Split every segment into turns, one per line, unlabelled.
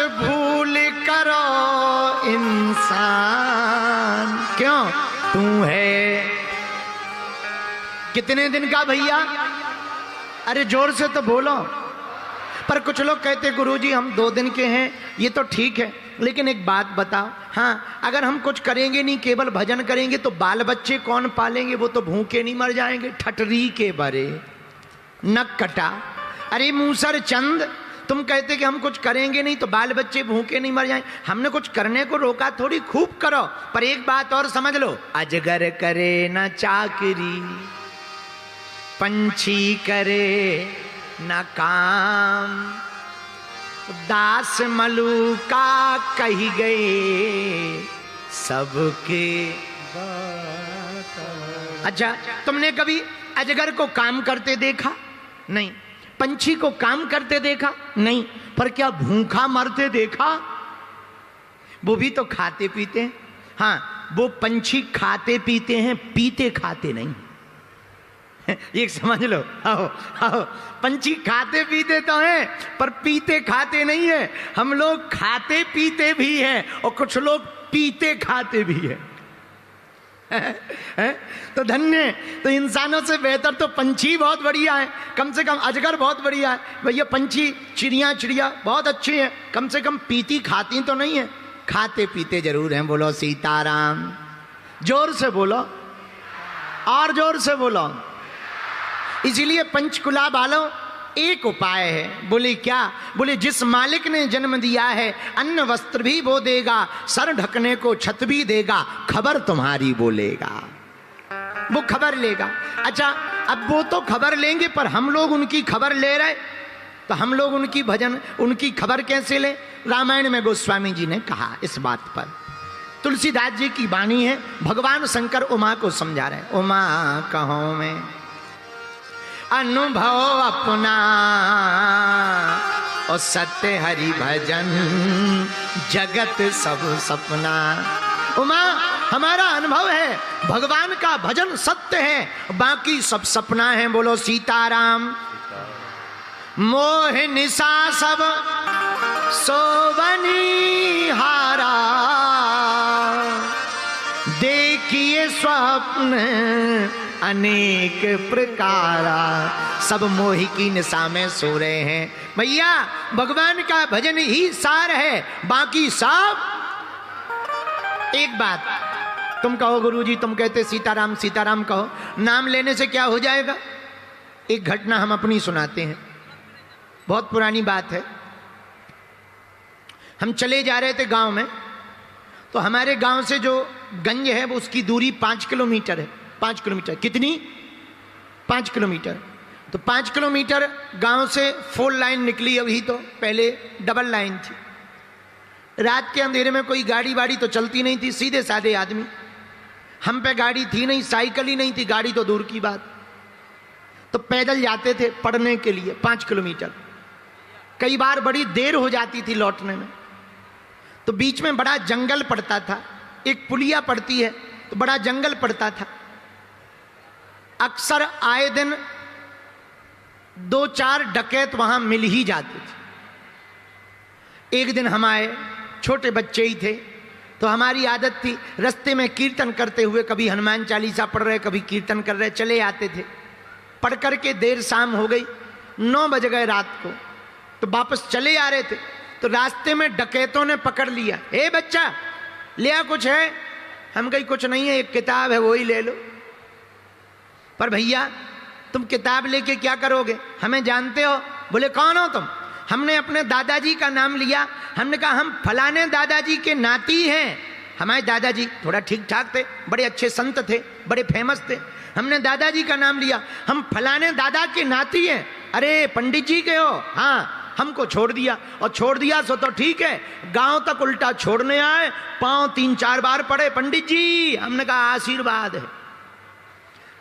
भूल करो इंसान, क्यों तू है कितने दिन का भैया? अरे जोर से तो बोलो। पर कुछ लोग कहते गुरुजी हम 2 दिन के हैं, ये तो ठीक है, लेकिन एक बात बताओ, हाँ अगर हम कुछ करेंगे नहीं, केवल भजन करेंगे, तो बाल बच्चे कौन पालेंगे? वो तो भूखे नहीं मर जाएंगे? ठटरी के बरे नक कटा। अरे मूसर चंद, तुम कहते कि हम कुछ करेंगे नहीं तो बाल बच्चे भूखे नहीं मर जाएं। हमने कुछ करने को रोका थोड़ी, खूब करो। पर एक बात और समझ लो, अजगर करे न चाकरी, पंछी करे न काम, दास मलूका कही गए सबके। अच्छा, तुमने कभी अजगर को काम करते देखा? नहीं। पंछी को काम करते देखा? नहीं। पर क्या भूखा मरते देखा? वो भी तो खाते पीते हैं। हाँ, वो पंछी खाते पीते हैं, पीते खाते नहीं। ये समझ लो। आओ आओ, पंछी खाते पीते तो हैं पर पीते खाते नहीं है। हम लोग खाते पीते भी हैं और कुछ लोग पीते खाते भी हैं। तो धन्य, तो इंसानों से बेहतर तो पंछी बहुत बढ़िया है, कम से कम अजगर बहुत बढ़िया है भैया। पंछी चिड़िया बहुत अच्छी है, कम से कम पीती खाती तो नहीं है, खाते पीते जरूर हैं। बोलो सीताराम, जोर से बोलो और जोर से बोलो। इसीलिए पंचकुला वालों एक उपाय है। बोले क्या? बोले जिस मालिक ने जन्म दिया है अन्न वस्त्र भी वो देगा, सर ढकने को छत भी देगा, खबर तुम्हारी बोलेगा, वो खबर लेगा। अच्छा, अब वो तो खबर लेंगे पर हम लोग उनकी खबर ले रहे, तो हम लोग उनकी खबर कैसे ले? रामायण में गोस्वामी जी ने कहा इस बात पर। तुलसीदास जी की वाणी है, भगवान शंकर उमा को समझा रहे। उमा कहो मैं अनुभव अपना, और सत्य हरि भजन जगत सब सपना। उमा, हमारा अनुभव है भगवान का भजन सत्य है, बाकी सब सपना है। बोलो सीताराम। मोह निशा सब सोवनी हारा, देखिए स्वप्न अनेक प्रकारा। सब मोह की निशा में सो रहे हैं भैया। भगवान का भजन ही सार है, बाकी सब। एक बात तुम कहो गुरुजी, तुम कहते सीताराम सीताराम कहो, नाम लेने से क्या हो जाएगा? एक घटना हम अपनी सुनाते हैं, बहुत पुरानी बात है। हम चले जा रहे थे गांव में, तो हमारे गांव से जो गंज है वो उसकी दूरी 5 किलोमीटर है। 5 किलोमीटर कितनी? 5 किलोमीटर। तो 5 किलोमीटर गांव से 4 लाइन निकली, अभी तो पहले डबल लाइन थी। रात के अंधेरे में कोई गाड़ी वाड़ी तो चलती नहीं थी, सीधे साधे आदमी। हम पे गाड़ी थी नहीं, साइकिल ही नहीं थी, गाड़ी तो दूर की बात। तो पैदल जाते थे पढ़ने के लिए 5 किलोमीटर। कई बार बड़ी देर हो जाती थी लौटने में, तो बीच में बड़ा जंगल पड़ता था, एक पुलिया पड़ती है तो बड़ा जंगल पड़ता था। अक्सर आए दिन 2-4 डकैत वहां मिल ही जाते थे। एक दिन हम आए, छोटे बच्चे ही थे, तो हमारी आदत थी रास्ते में कीर्तन करते हुए, कभी हनुमान चालीसा पढ़ रहे, कभी कीर्तन कर रहे, चले आते थे। पढ़ करके देर शाम हो गई, 9 बज गए रात को, तो वापस चले आ रहे थे। तो रास्ते में डकैतों ने पकड़ लिया, ए बच्चा लिया कुछ है? हम कहीं कुछ नहीं है, एक किताब है वही ले लो। पर भैया तुम किताब लेके क्या करोगे? हमें जानते हो? बोले कौन हो तुम? हमने अपने दादाजी का नाम लिया। हमने कहा हम फलाने दादाजी के नाती हैं। हमारे दादाजी थोड़ा ठीक ठाक थे, बड़े अच्छे संत थे, बड़े फेमस थे। हमने दादाजी का नाम लिया, हम फलाने दादा के नाती हैं। अरे पंडित जी के हो? हाँ। हमको छोड़ दिया, और छोड़ दिया सो तो ठीक है, गांव तक उल्टा छोड़ने आए, पांव 3-4 बार पड़े, पंडित जी। हमने कहा आशीर्वाद है।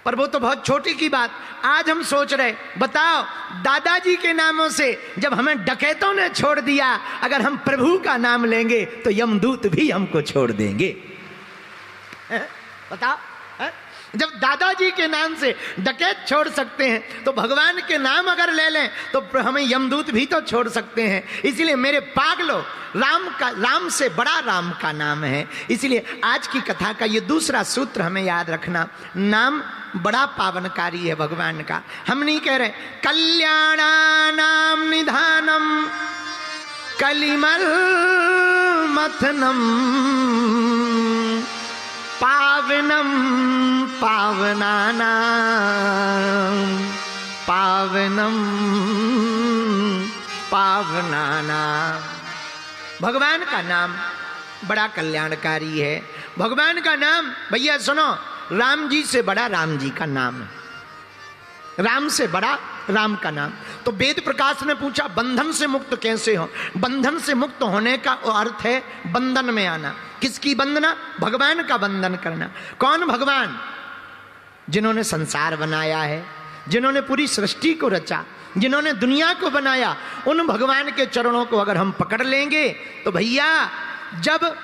पर वो तो बहुत छोटी की बात। आज हम सोच रहे, बताओ दादाजी के नामों से जब हमें डकैतों ने छोड़ दिया, अगर हम प्रभु का नाम लेंगे तो यमदूत भी हमको छोड़ देंगे। बताओ। जब दादाजी के नाम से डकैत छोड़ सकते हैं तो भगवान के नाम अगर ले लें तो हमें यमदूत भी तो छोड़ सकते हैं। इसलिए मेरे पागलो, राम से बड़ा राम का नाम है। इसलिए आज की कथा का ये दूसरा सूत्र हमें याद रखना, नाम बड़ा पावनकारी है भगवान का। हम नहीं कह रहे कल्याणानाम निधानम कलिमल मथनम पावनम पावनानाम पावनम पावनानाम। भगवान का नाम बड़ा कल्याणकारी है। भगवान का नाम, भैया सुनो, राम जी से बड़ा राम जी का नाम है, राम से बड़ा राम का नाम। तो वेद प्रकाश ने पूछा बंधन से मुक्त कैसे हो? बंधन से मुक्त होने का अर्थ है बंधन में आना। किसकी वंदना? भगवान का वंदन करना। कौन भगवान? जिन्होंने संसार बनाया है, जिन्होंने पूरी सृष्टि को रचा, जिन्होंने दुनिया को बनाया, उन भगवान के चरणों को अगर हम पकड़ लेंगे तो भैया, जब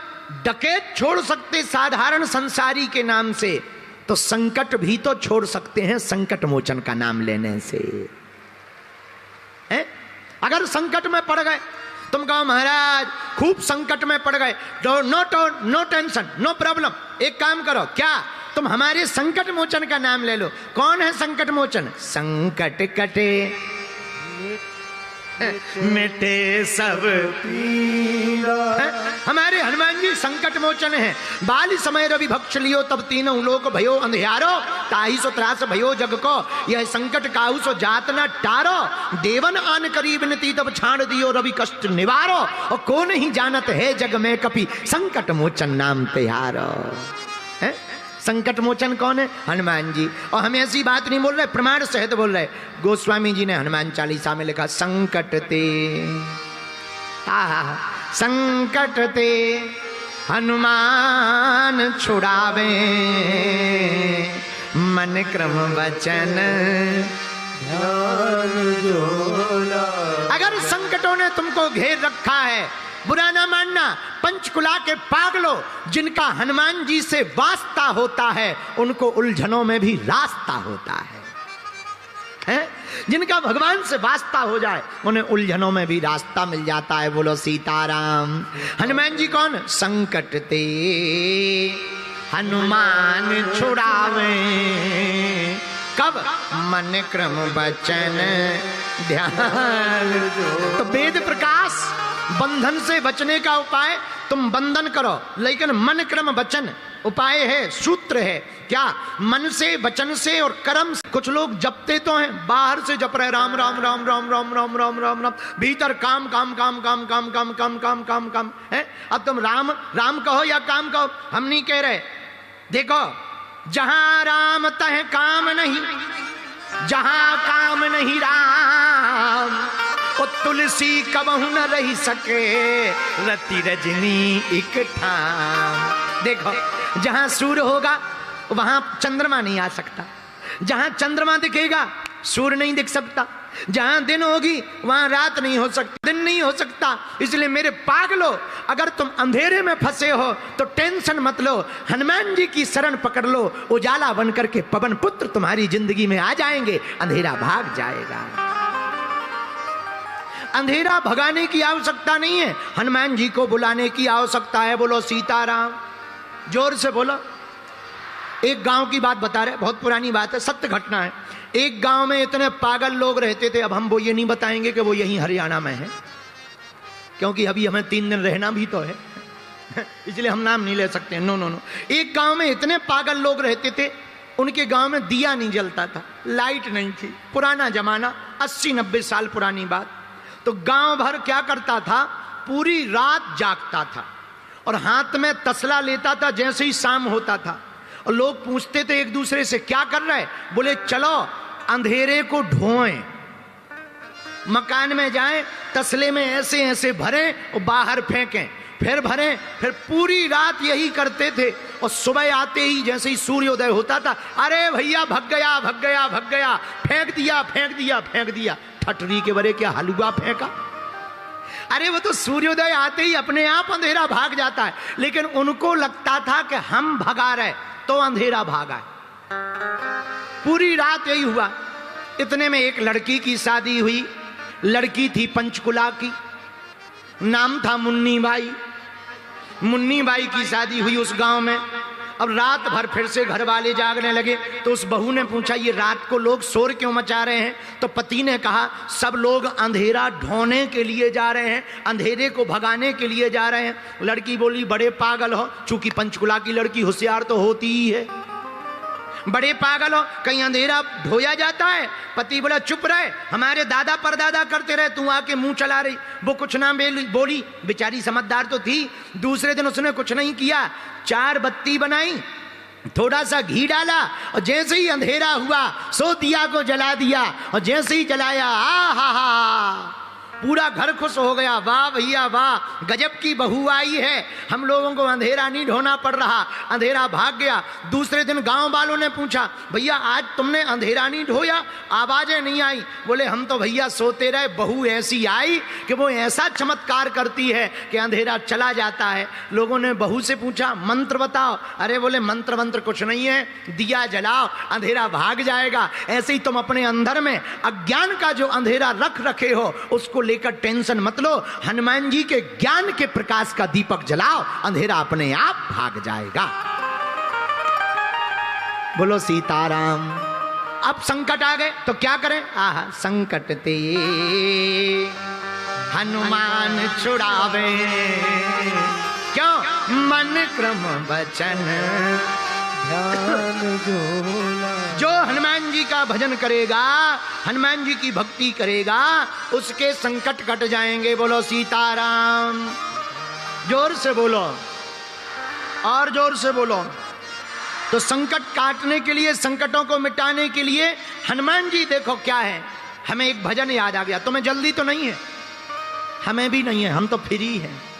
डकैत छोड़ सकते साधारण संसारी के नाम से, तो संकट भी तो छोड़ सकते हैं संकट मोचन का नाम लेने से। है? अगर संकट में पड़ गए, तुम कहो महाराज खूब संकट में पड़ गए, नो टेंशन, नो प्रॉब्लम, एक काम करो, क्या तुम हमारे संकट मोचन का नाम ले लो। कौन है संकट मोचन? संकट कटे मिटे सब पीरा। हमारे हनुमान जी संकट मोचन है। बाली समय रवि भक्ष लियो तब तीनों लोक भयो अंधियारो, ताही सो त्रास भयो जग को, यह संकट काहू सो जात न टारो, देवन आन करीब नती तब छाड़ दियो रवि कष्ट निवारो, और को नहीं जानत है जग में कपि संकट मोचन नाम तिहारो। संकट मोचन कौन है? हनुमान जी। और हम ऐसी बात नहीं बोल रहे, प्रमाण सहित बोल रहे। गोस्वामी जी ने हनुमान चालीसा में लिखा संकट ते संकट ते हनुमान छुड़ावे, मन क्रम वचन ध्यान जोला। अगर संकटों ने तुमको घेर रखा है, बुरा ना मानना। पंचकुला के पागलो, जिनका हनुमान जी से वास्ता होता है, उनको उलझनों में भी रास्ता होता है? जिनका भगवान से वास्ता हो जाए, उन्हें उलझनों में भी रास्ता मिल जाता है। बोलो सीताराम। हनुमान जी कौन? संकट ते हनुमान छुड़ावे, कब? मन क्रम वचन ध्यान। तो वेद प्रकाश, बंधन से बचने का उपाय तुम बंधन करो, लेकिन मन क्रम वचन उपाय है, सूत्र है। क्या? मन से, वचन से और कर्म से। कुछ लोग जपते तो हैं, बाहर से जप रहे राम राम राम राम राम राम राम राम राम, भीतर काम काम काम काम काम काम काम काम काम काम है। अब तुम राम राम कहो या काम कहो, हम नहीं कह रहे। देखो, जहां राम तह काम नहीं, जहां काम नहीं राम, ओ तुलसी कबहू न रही सके, रति रजनी एक ठाम। देखो, जहां सूर्य होगा वहां चंद्रमा नहीं आ सकता, जहां चंद्रमा दिखेगा सूर्य नहीं दिख सकता, जहां दिन होगी वहां रात नहीं हो सकती, दिन नहीं हो सकता। इसलिए मेरे पागलो, अगर तुम अंधेरे में फंसे हो तो टेंशन मत लो, हनुमान जी की शरण पकड़ लो। उजाला बनकर के पवन पुत्र तुम्हारी जिंदगी में आ जाएंगे, अंधेरा भाग जाएगा। अंधेरा भगाने की आवश्यकता नहीं है, हनुमान जी को बुलाने की आवश्यकता है। बोलो सीताराम, जोर से बोलो। एक गांव की बात बता रहे, बहुत पुरानी बात है, सत्य घटना है। एक गांव में इतने पागल लोग रहते थे। अब हम वो ये नहीं बताएंगे कि वो यहीं हरियाणा में है, क्योंकि अभी हमें 3 दिन रहना भी तो है, इसलिए हम नाम नहीं ले सकते। No no no. एक गांव में इतने पागल लोग रहते थे, उनके गांव में दिया नहीं जलता था, लाइट नहीं थी। पुराना जमाना, 80-90 साल पुरानी बात। तो गांव भर क्या करता था, पूरी रात जागता था और हाथ में तसला लेता था जैसे ही शाम होता था। और लोग पूछते थे एक दूसरे से, क्या कर रहे? बोले चलो अंधेरे को ढोएं, मकान में जाएं, तसले में ऐसे ऐसे भरें और बाहर फेंकें, फिर भरें, फिर पूरी रात यही करते थे। और सुबह आते ही जैसे ही सूर्योदय होता था, अरे भैया भग गया भग गया भग गया, फेंक दिया फेंक दिया फेंक दिया। ठटरी के बरे क्या हलवा फेंका? अरे वो तो सूर्योदय आते ही अपने आप अंधेरा भाग जाता है, लेकिन उनको लगता था कि हम भगा रहे तो अंधेरा भागा। पूरी रात यही हुआ। इतने में एक लड़की की शादी हुई। लड़की थी पंचकुला की, नाम था मुन्नी बाई। मुन्नी बाई की शादी हुई उस गांव में। अब रात भर फिर से घर वाले जागने लगे, तो उस बहू ने पूछा ये रात को लोग शोर क्यों मचा रहे हैं? तो पति ने कहा सब लोग अंधेरा ढोने के लिए जा रहे हैं, अंधेरे को भगाने के लिए जा रहे हैं। लड़की बोली बड़े पागल हो, चूंकि पंचकुला की लड़की होशियार तो होती ही है, बड़े पागल हो, कहीं अंधेरा ढोया जाता है? पति बोला चुप रहे, हमारे दादा परदादा करते रहे, तू आके मुंह चला रही। वो कुछ ना बोली, बेचारी समझदार तो थी। दूसरे दिन उसने कुछ नहीं किया, 4 बत्ती बनाई, थोड़ा सा घी डाला, और जैसे ही अंधेरा हुआ सो दिया को जला दिया, और जैसे ही जलाया हा पूरा घर खुश हो गया। वाह भैया वाह, गजब की बहू आई है, हम लोगों को अंधेरा नहीं ढोना पड़ रहा, अंधेरा भाग गया। दूसरे दिन गांव वालों ने पूछा भैया आज तुमने अंधेरा नहीं ढोया, आवाजें नहीं आई? बोले हम तो भैया सोते रहे, बहू ऐसी आई कि वो ऐसा चमत्कार करती है कि अंधेरा चला जाता है। लोगों ने बहू से पूछा मंत्र बताओ। अरे बोले मंत्र वंत्र कुछ नहीं है, दिया जलाओ अंधेरा भाग जाएगा। ऐसे ही तुम अपने अंदर में अज्ञान का जो अंधेरा रखे हो उसको लेकर टेंशन मत लो, हनुमान जी के ज्ञान के प्रकाश का दीपक जलाओ, अंधेरा अपने आप भाग जाएगा। बोलो सीताराम। अब संकट आ गए तो क्या करें? आहा संकट ते हनुमान छुड़ावे, क्यों? मन क्रम वचन जो हनुमान जी का भजन करेगा, हनुमान जी की भक्ति करेगा, उसके संकट कट जाएंगे। बोलो सीताराम। जोर से बोलो, और जोर से बोलो। तो संकट काटने के लिए, संकटों को मिटाने के लिए हनुमान जी देखो क्या है। हमें एक भजन याद आ गया, तुम्हें जल्दी तो नहीं है, हमें भी नहीं है, हम तो फ्री हैं।